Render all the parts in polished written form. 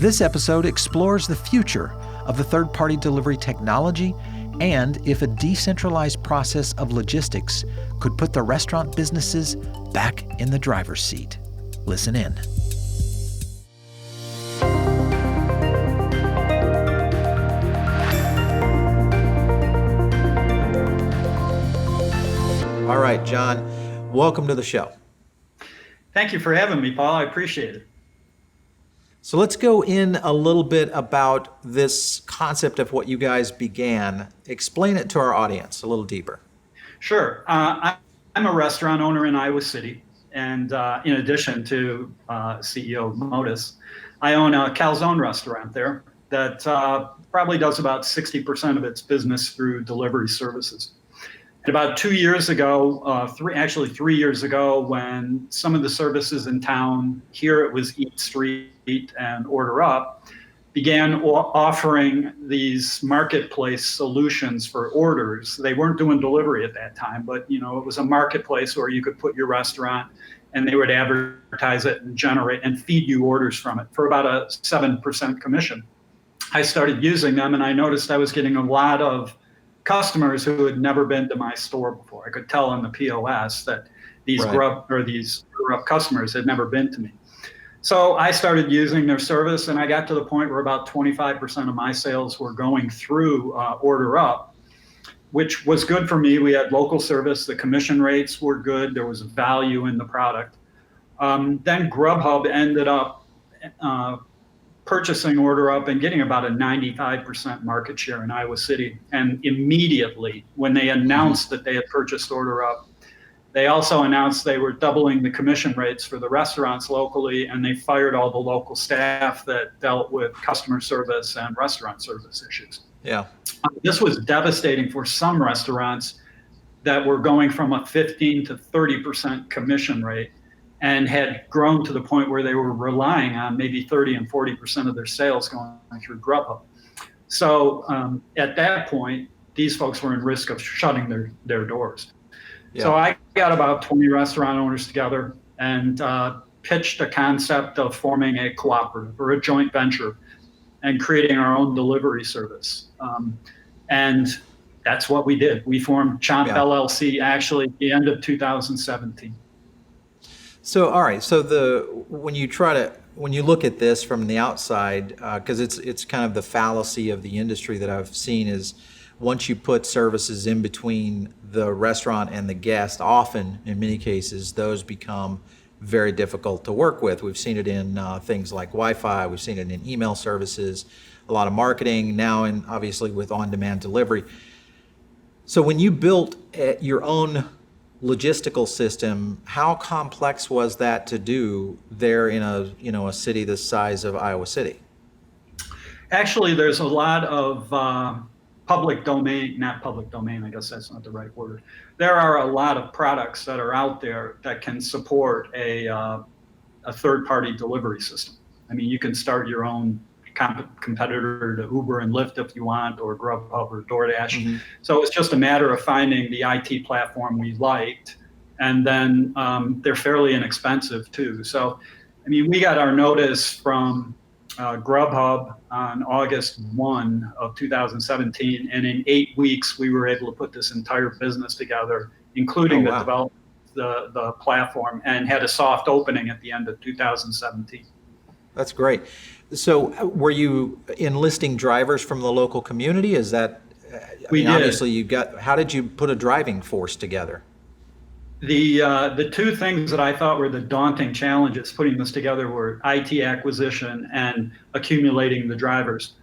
This episode explores the future of the third-party delivery technology and if a decentralized process of logistics could put the restaurant businesses back in the driver's seat. Listen in. All right, Jon, welcome to the show. Thank you for having me, Paul. I appreciate it. So let's go in a little bit about this concept of what you guys began. Explain it to our audience a little deeper. Sure. I'm a restaurant owner in Iowa City, and in addition to CEO of Motus, I own a calzone restaurant there that probably does about 60% of its business through delivery services. And about 2 years ago, 3 years ago, when some of the services in town, here it was Eat Street and Order Up, began offering these marketplace solutions for orders. They weren't doing delivery at that time, but it was a marketplace where you could put your restaurant and they would advertise it and generate and feed you orders from it for about a 7% commission. I started using them and I noticed I was getting a lot of customers who had never been to my store before. I could tell on the POS that these Grub customers had never been to me. So I started using their service, and I got to the point where about 25% of my sales were going through Order Up, which was good for me. We had local service. The commission rates were good. There was value in the product. Then Grubhub ended up purchasing Order Up and getting about a 95% market share in Iowa City. And immediately, when they announced that they had purchased Order Up, they also announced they were doubling the commission rates for the restaurants locally, and they fired all the local staff that dealt with customer service and restaurant service issues. Yeah. This was devastating for some restaurants that were going from a 15 to 30% commission rate and had grown to the point where they were relying on maybe 30 and 40% of their sales going through Grubhub. So at that point, these folks were in risk of shutting their doors. Yeah. So I got about 20 restaurant owners together and pitched a concept of forming a cooperative or a joint venture and creating our own delivery service. And that's what we did. We formed Chomp LLC actually at the end of 2017. So, all right. So when you look at this from the outside, because it's kind of the fallacy of the industry that I've seen is once you put services in between the restaurant and the guest, often in many cases, those become very difficult to work with. We've seen it in things like Wi-Fi. We've seen it in email services, a lot of marketing now, and obviously with on-demand delivery. So when you built your own logistical system, how complex was that to do there in a city the size of Iowa City? Actually, there's a lot of not public domain, I guess that's not the right word. There are a lot of products that are out there that can support a third-party delivery system. I mean, you can start your own competitor to Uber and Lyft if you want, or Grubhub or DoorDash. Mm-hmm. So it's just a matter of finding the IT platform we liked, and then they're fairly inexpensive too. So, I mean, we got our notice from Grubhub on August 1 of 2017, and in 8 weeks we were able to put this entire business together, including the development, the platform, and had a soft opening at the end of 2017. That's great. So were you enlisting drivers from the local community? Is that, we did. Obviously how did you put a driving force together? The two things that I thought were the daunting challenges putting this together were IT acquisition and accumulating the drivers.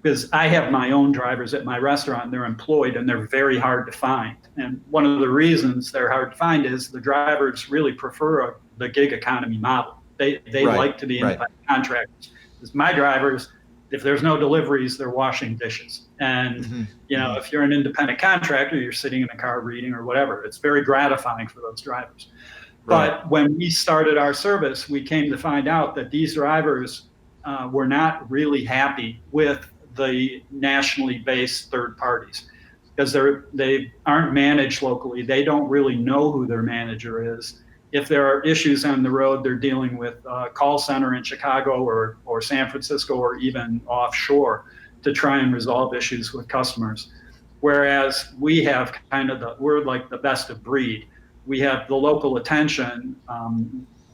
Because I have my own drivers at my restaurant, and they're employed, and they're very hard to find. And one of the reasons they're hard to find is the drivers really prefer the gig economy model. They like to be independent contractors. Because my drivers, if there's no deliveries, they're washing dishes. And if you're an independent contractor, you're sitting in a car reading or whatever. It's very gratifying for those drivers. Right. But when we started our service, we came to find out that these drivers were not really happy with the nationally based third parties because they aren't managed locally. They don't really know who their manager is. if there are issues on the road, they're dealing with a call center in Chicago or San Francisco or even offshore to try and resolve issues with customers. Whereas we have we're like the best of breed. We have the local attention.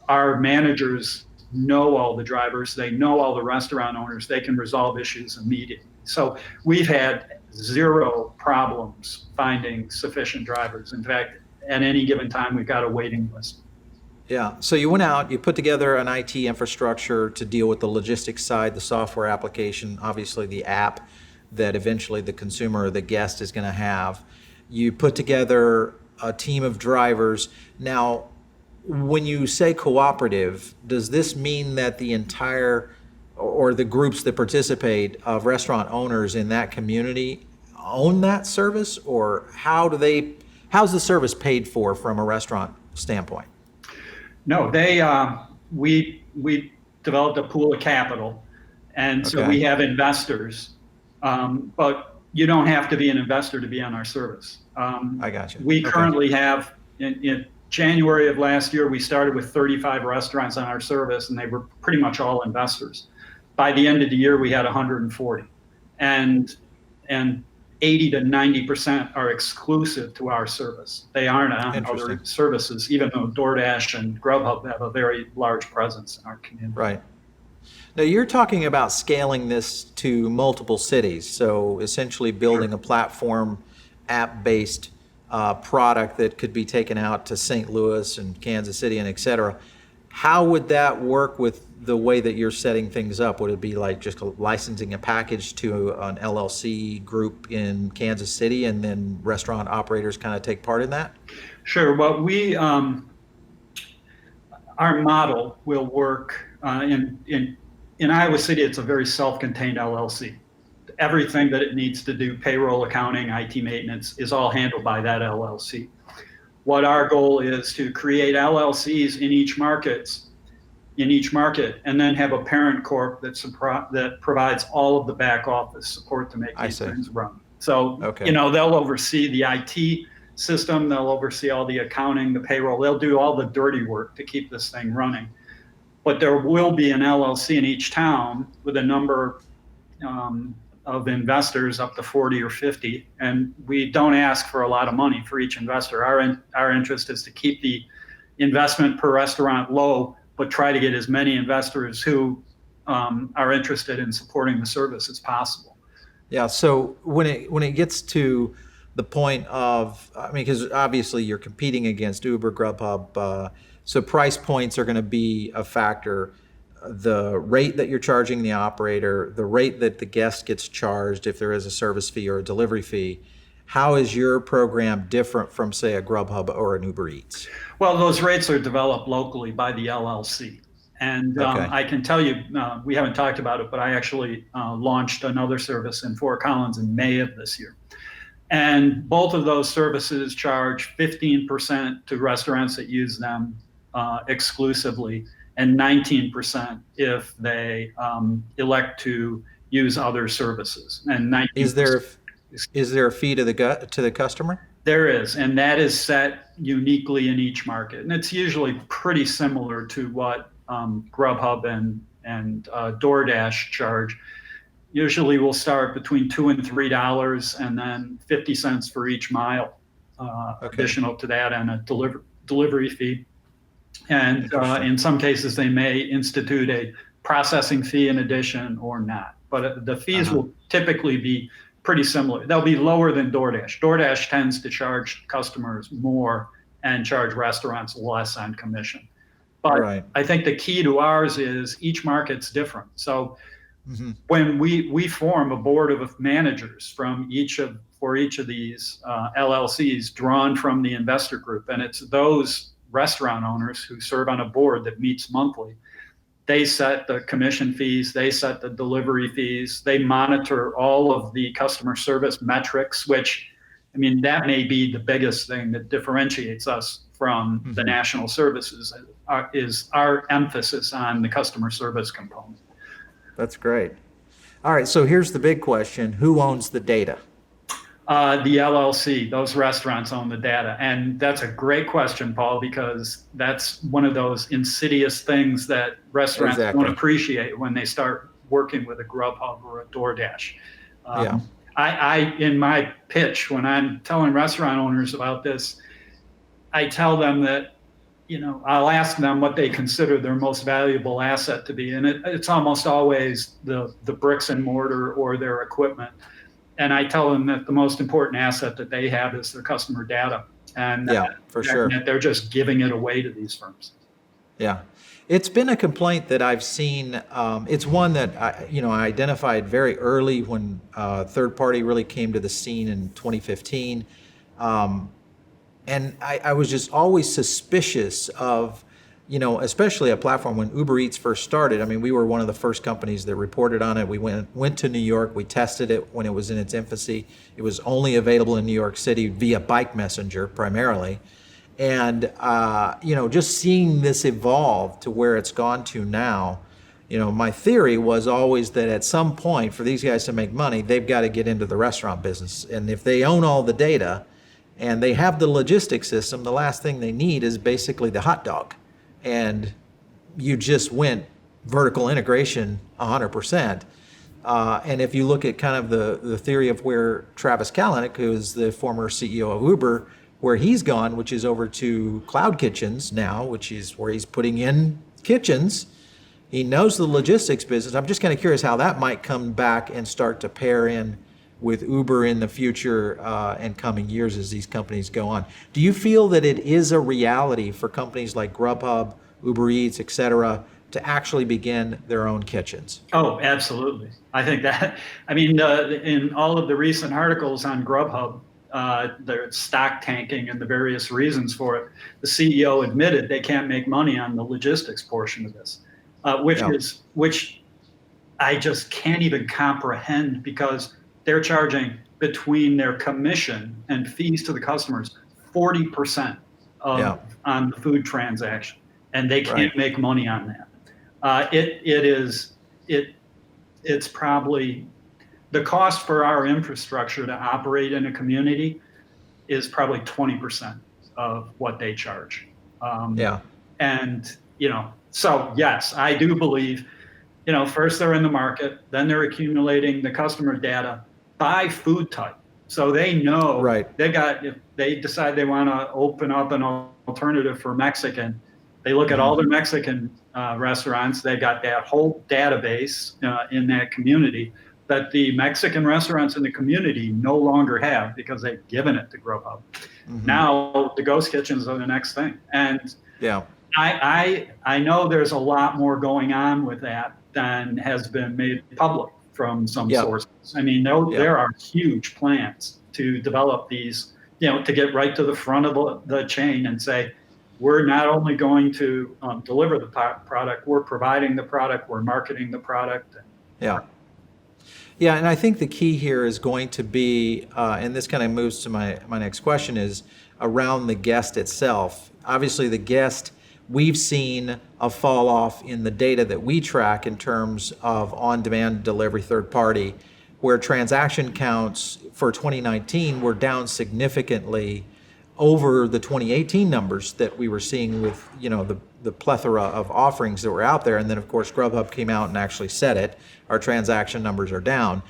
Our managers know all the drivers. They know all the restaurant owners. They can resolve issues immediately. So we've had zero problems finding sufficient drivers. In fact, at any given time, we've got a waiting list. Yeah. So you went out, you put together an IT infrastructure to deal with the logistics side, the software application, obviously the app that eventually the consumer or the guest is going to have. You put together a team of drivers. Now, when you say cooperative, does this mean that the entire or the groups that participate of restaurant owners in that community own that service, or how's the service paid for from a restaurant standpoint? No, we developed a pool of capital, and so Okay. we have investors, but you don't have to be an investor to be on our service. I got you. We Okay. currently have, in January of last year, we started with 35 restaurants on our service, and they were pretty much all investors. By the end of the year, we had 140, and 80 to 90% are exclusive to our service. They aren't on other services, even though DoorDash and Grubhub have a very large presence in our community. Right. Now you're talking about scaling this to multiple cities, so essentially building a platform, app-based product that could be taken out to St. Louis and Kansas City and et cetera. How would that work with the way that you're setting things up? Would it be like just licensing a package to an LLC group in Kansas City and then restaurant operators kind of take part in that? Sure. Well, our model will work in Iowa City. It's a very self-contained LLC. Everything that it needs to do, payroll, accounting, IT maintenance, is all handled by that LLC. What our goal is to create LLCs in each market, and then have a parent corp that provides all of the back office support to make these things run. So, they'll oversee the IT system, they'll oversee all the accounting, the payroll, they'll do all the dirty work to keep this thing running. But there will be an LLC in each town with a number of investors, up to 40 or 50, and we don't ask for a lot of money for each investor. Our interest is to keep the investment per restaurant low, but try to get as many investors who are interested in supporting the service as possible. Yeah. So when it gets to the point of, because obviously you're competing against Uber, Grubhub, so price points are going to be a factor. The rate that you're charging the operator, the rate that the guest gets charged if there is a service fee or a delivery fee. How is your program different from, say, a Grubhub or an Uber Eats? Well, those rates are developed locally by the LLC. And I can tell you, we haven't talked about it, but I actually launched another service in Fort Collins in May of this year. And both of those services charge 15% to restaurants that use them exclusively, and 19% if they elect to use other services. And 19%. Is there a fee to the customer? There is, and that is set uniquely in each market, and it's usually pretty similar to what Grubhub and DoorDash charge. Usually, we'll start between $2 and $3, and then 50 cents for each mile, additional to that, and a delivery fee. And in some cases, they may institute a processing fee in addition or not. But the fees will typically be pretty similar. They'll be lower than DoorDash. DoorDash tends to charge customers more and charge restaurants less on commission. But I think the key to ours is each market's different. So when we form a board of managers for each of these LLCs drawn from the investor group, and it's those restaurant owners who serve on a board that meets monthly. They set the commission fees, they set the delivery fees, they monitor all of the customer service metrics, which, that may be the biggest thing that differentiates us from the national services, is our emphasis on the customer service component. That's great. All right, so here's the big question. Who owns the data? The LLC, those restaurants own the data. And that's a great question, Paul, because that's one of those insidious things that restaurants don't Exactly. appreciate when they start working with a Grubhub or a DoorDash. Yeah. In my pitch, when I'm telling restaurant owners about this, I tell them that, I'll ask them what they consider their most valuable asset to be. And it's almost always the bricks and mortar or their equipment. And I tell them that the most important asset that they have is their customer data, and Yeah, for sure. that they're just giving it away to these firms. Yeah. It's been a complaint that I've seen. It's one that I identified very early when third party really came to the scene in 2015. And I was just always suspicious of, especially a platform when Uber Eats first started. I mean, we were one of the first companies that reported on it. We went to New York. We tested it when it was in its infancy. It was only available in New York City via bike messenger primarily. And, just seeing this evolve to where it's gone to now, my theory was always that at some point for these guys to make money, they've got to get into the restaurant business. And if they own all the data, and they have the logistics system, the last thing they need is basically the hot dog. And you just went vertical integration 100%. And if you look at kind of the theory of where Travis Kalanick, who is the former CEO of Uber, where he's gone, which is over to cloud kitchens now, which is where he's putting in kitchens. He knows the logistics business. I'm just kind of curious how that might come back and start to pair in with Uber in the future and coming years as these companies go on. Do you feel that it is a reality for companies like Grubhub, Uber Eats, et cetera, to actually begin their own kitchens? Oh, absolutely. I think that, in all of the recent articles on Grubhub, their stock tanking and the various reasons for it, the CEO admitted they can't make money on the logistics portion of this, which I just can't even comprehend, because they're charging between their commission and fees to the customers 40% on the food transaction, and they can't make money on that. It's probably the cost for our infrastructure to operate in a community is probably 20% of what they charge. And so yes, I do believe, first they're in the market, then they're accumulating the customer data by food type. So they know if they decide they want to open up an alternative for Mexican, they look at all the Mexican restaurants. They got that whole database in that community that the Mexican restaurants in the community no longer have, because they've given it to Grubhub. Now the ghost kitchens are the next thing. And I know there's a lot more going on with that than has been made public from some sources. There are huge plans to develop these, to get right to the front of the chain and say, we're not only going to deliver the product, we're providing the product, we're marketing the product. Yeah, and I think the key here is going to be, and this kind of moves to my next question, is around the guest itself. Obviously, the guest, we've seen a fall off in the data that we track in terms of on-demand delivery third party, where transaction counts for 2019 were down significantly over the 2018 numbers that we were seeing with, the plethora of offerings that were out there. And then, of course, Grubhub came out and actually said it. Our transaction numbers are down.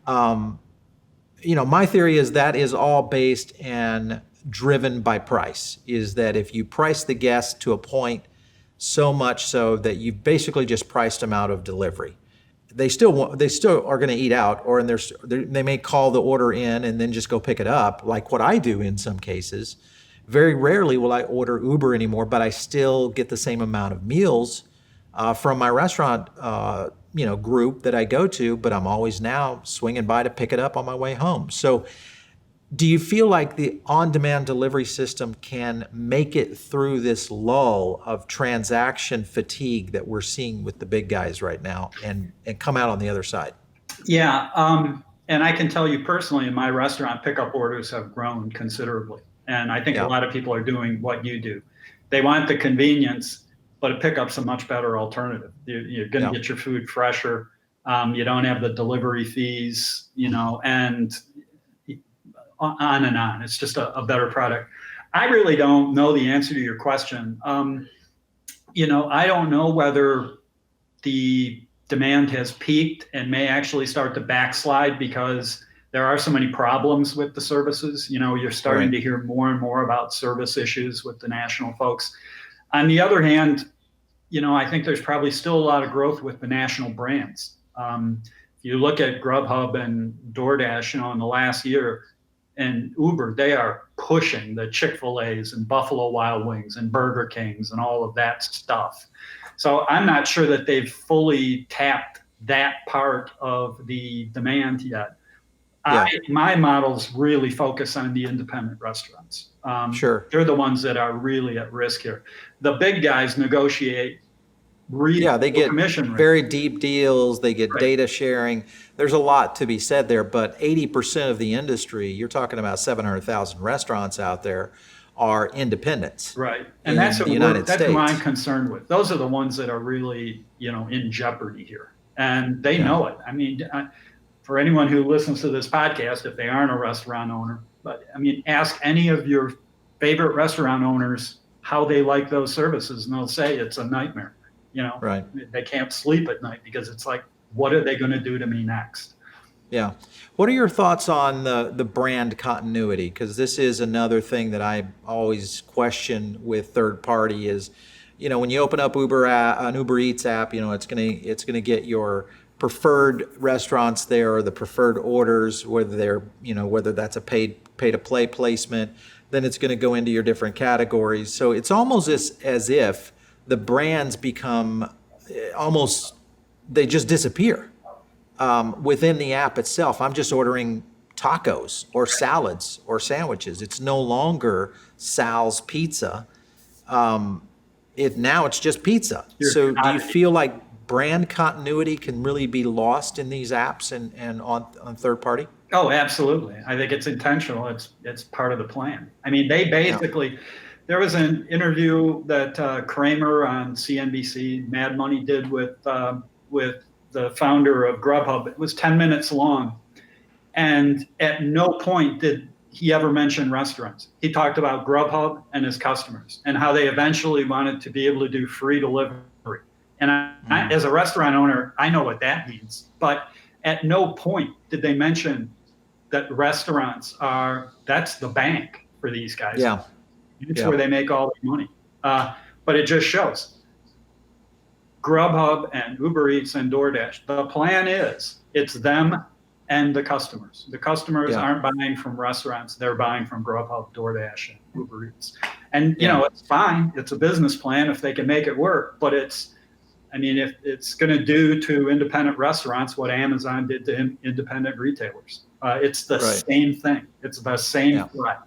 My theory is that is all based and driven by price, is that if you price the guest to a point so much so that you've basically just priced them out of delivery, they still are going to eat out, or they may call the order in and then just go pick it up, like what I do in some cases. Very rarely will I order Uber anymore, but I still get the same amount of meals from my restaurant group that I go to, but I'm always now swinging by to pick it up on my way home. So do you feel like the on-demand delivery system can make it through this lull of transaction fatigue that we're seeing with the big guys right now and come out on the other side? Yeah, and I can tell you personally, in my restaurant, pickup orders have grown considerably. And I think a lot of people are doing what you do. They want the convenience, but a pickup's a much better alternative. You're going to get your food fresher. You don't have the delivery fees, and on and on. It's just a better product. I really don't know the answer to your question. I don't know whether the demand has peaked and may actually start to backslide because there are so many problems with the services. You're starting to hear more and more about service issues with the national folks. On the other hand, I think there's probably still a lot of growth with the national brands. If you look at Grubhub and DoorDash, in the last year, and Uber, they are pushing the Chick-fil-A's and Buffalo Wild Wings and Burger Kings and all of that stuff. So I'm not sure that they've fully tapped that part of the demand yet. Yeah. My models really focus on the independent restaurants. Sure. They're the ones that are really at risk here. The big guys negotiate they get commission rate. Very deep deals. They get data sharing. There's a lot to be said there, but 80% of the industry, you're talking about 700,000 restaurants out there, are independents. Right. And that's what I'm concerned with. Those are the ones that are really, in jeopardy here. And they know it. I mean, for anyone who listens to this podcast, if they aren't a restaurant owner, ask any of your favorite restaurant owners how they like those services, and they'll say it's a nightmare. They can't sleep at night because it's like, what are they going to do to me next? Yeah. What are your thoughts on the brand continuity? Because this is another thing that I always question with third party is, when you open up an Uber Eats app, it's gonna get your preferred restaurants there, or the preferred orders, whether that's a pay to play placement, then it's going to go into your different categories. So it's almost as if the brands become they just disappear within the app itself. I'm just ordering tacos or salads or sandwiches. It's no longer Sal's Pizza. Now it's just pizza. So do you feel like brand continuity can really be lost in these apps and on third party? Oh, absolutely. I think it's intentional. It's part of the plan. They basically, there was an interview that Kramer on CNBC, Mad Money, did with the founder of Grubhub. It was 10 minutes long. And at no point did he ever mention restaurants. He talked about Grubhub and his customers and how they eventually wanted to be able to do free delivery. And I, as a restaurant owner, I know what that means. But at no point did they mention that restaurants that's the bank for these guys. Yeah. It's where they make all the money. But it just shows. Grubhub and Uber Eats and DoorDash, the plan is it's them and the customers. The customers aren't buying from restaurants. They're buying from Grubhub, DoorDash, and Uber Eats. And, it's fine. It's a business plan if they can make it work. But if it's going to do to independent restaurants what Amazon did to independent retailers, it's the same thing. It's the same threat.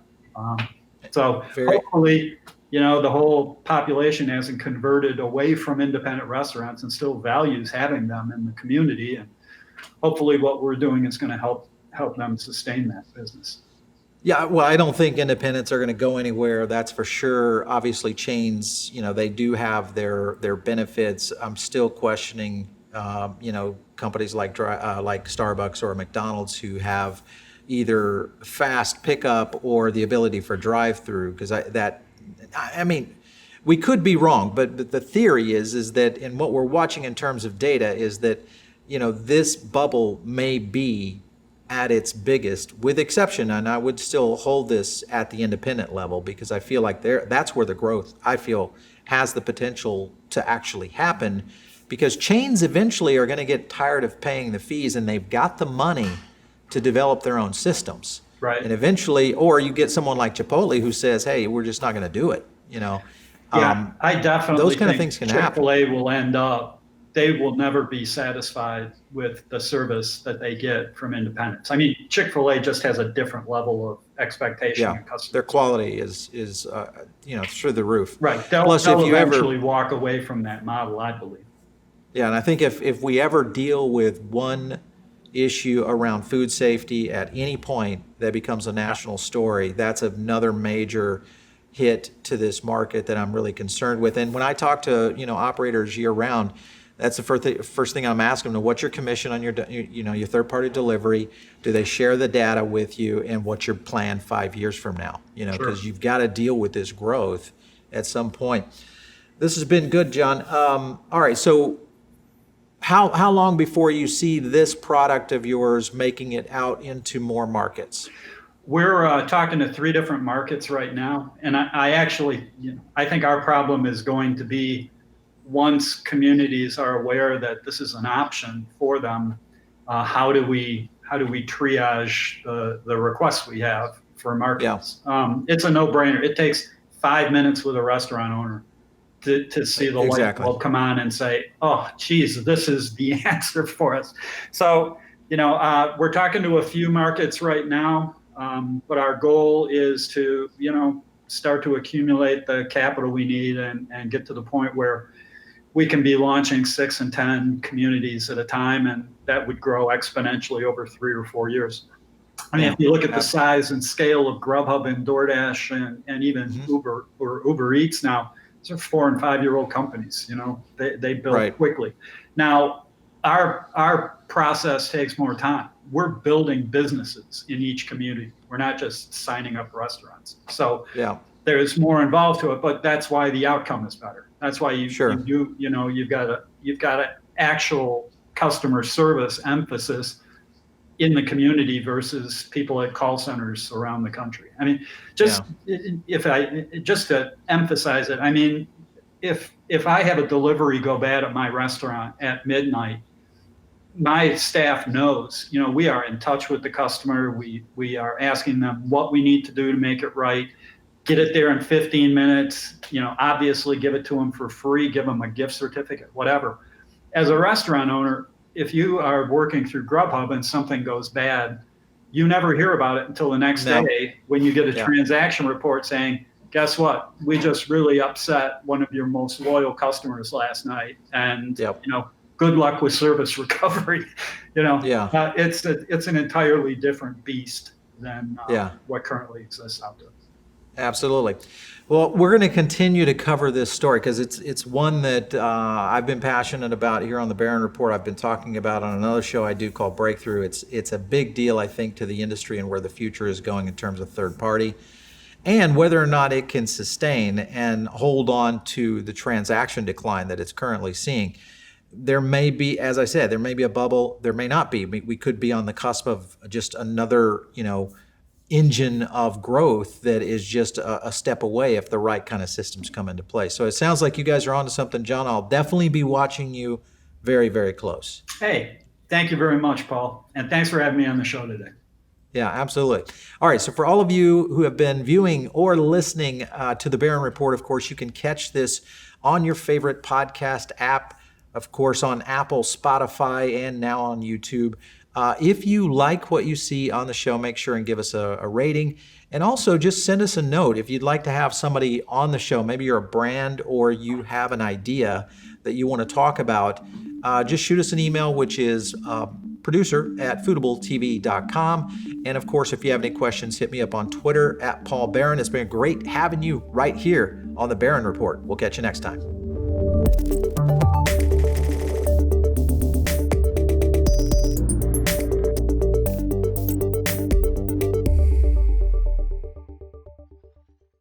Hopefully, the whole population hasn't converted away from independent restaurants and still values having them in the community. And hopefully what we're doing is going to help them sustain that business. Yeah, well, I don't think independents are going to go anywhere. That's for sure. Obviously, chains, they do have their benefits. I'm still questioning, companies like Starbucks or McDonald's who have either fast pickup or the ability for drive-through. Because we could be wrong, but the theory is that, and what we're watching in terms of data is that, this bubble may be at its biggest, with exception, and I would still hold this at the independent level because I feel like that's where the growth, I feel, has the potential to actually happen, because chains eventually are going to get tired of paying the fees and they've got the money to develop their own systems. Right. And eventually, or you get someone like Chipotle who says, hey, we're just not going to do it, I definitely those kind think of things can happen. Chipotle will end up, they will never be satisfied with the service that they get from independents. Chick-fil-A just has a different level of expectation in customers. Their quality is through the roof. Right. They'll eventually walk away from that model, I believe. Yeah, and I think if we ever deal with one issue around food safety at any point that becomes a national story, that's another major hit to this market that I'm really concerned with. And when I talk to operators year round, That's the first thing I'm asking them. What's your commission on your your third-party delivery? Do they share the data with you? And what's your plan 5 years from now? Sure. Because you've got to deal with this growth at some point. This has been good, Jon. All right, so how long before you see this product of yours making it out into more markets? We're talking to 3 different markets right now, and I actually, I think our problem is going to be, once communities are aware that this is an option for them, how do we triage the requests we have for markets? Yeah. It's a no-brainer. It takes 5 minutes with a restaurant owner to see the light bulb come on and say, oh, geez, this is the answer for us. So, we're talking to a few markets right now, but our goal is to, start to accumulate the capital we need and get to the point where we can be launching 6 and 10 communities at a time, and that would grow exponentially over 3 or 4 years. I mean, if you look at the size and scale of Grubhub and DoorDash and even Uber or Uber Eats now, these are 4 and 5 year old companies. They build quickly. Now, our process takes more time. We're building businesses in each community. We're not just signing up restaurants. So there's more involved to it, but that's why the outcome is better. That's why you've got a actual customer service emphasis in the community versus people at call centers around the country. I mean, just to emphasize it, I mean, if I have a delivery go bad at my restaurant at midnight, my staff knows, we are in touch with the customer. We are asking them what we need to do to make it right. Get it there in 15 minutes, obviously give it to them for free, give them a gift certificate, whatever. As a restaurant owner, if you are working through Grubhub and something goes bad, you never hear about it until the next day when you get a transaction report saying, guess what? We just really upset one of your most loyal customers last night. And, good luck with service recovery. It's an entirely different beast than what currently exists out there. Absolutely. Well, we're going to continue to cover this story because it's one that I've been passionate about here on the Barron Report. I've been talking about on another show I do called Breakthrough. It's a big deal, I think, to the industry and where the future is going in terms of third party and whether or not it can sustain and hold on to the transaction decline that it's currently seeing. There may be, as I said, there may be a bubble. There may not be. We could be on the cusp of just another, engine of growth that is just a step away if the right kind of systems come into play. So it sounds like you guys are onto something, Jon. I'll definitely be watching you very, very close. Hey, thank you very much, Paul. And thanks for having me on the show today. Yeah, absolutely. All right, so for all of you who have been viewing or listening to the Barron Report, of course, you can catch this on your favorite podcast app, of course, on Apple, Spotify, and now on YouTube. If you like what you see on the show, make sure and give us a rating. And also just send us a note if you'd like to have somebody on the show. Maybe you're a brand or you have an idea that you want to talk about. Just shoot us an email, which is producer@foodabletv.com. And of course, if you have any questions, hit me up on Twitter @Paul Barron. It's been great having you right here on the Barron Report. We'll catch you next time.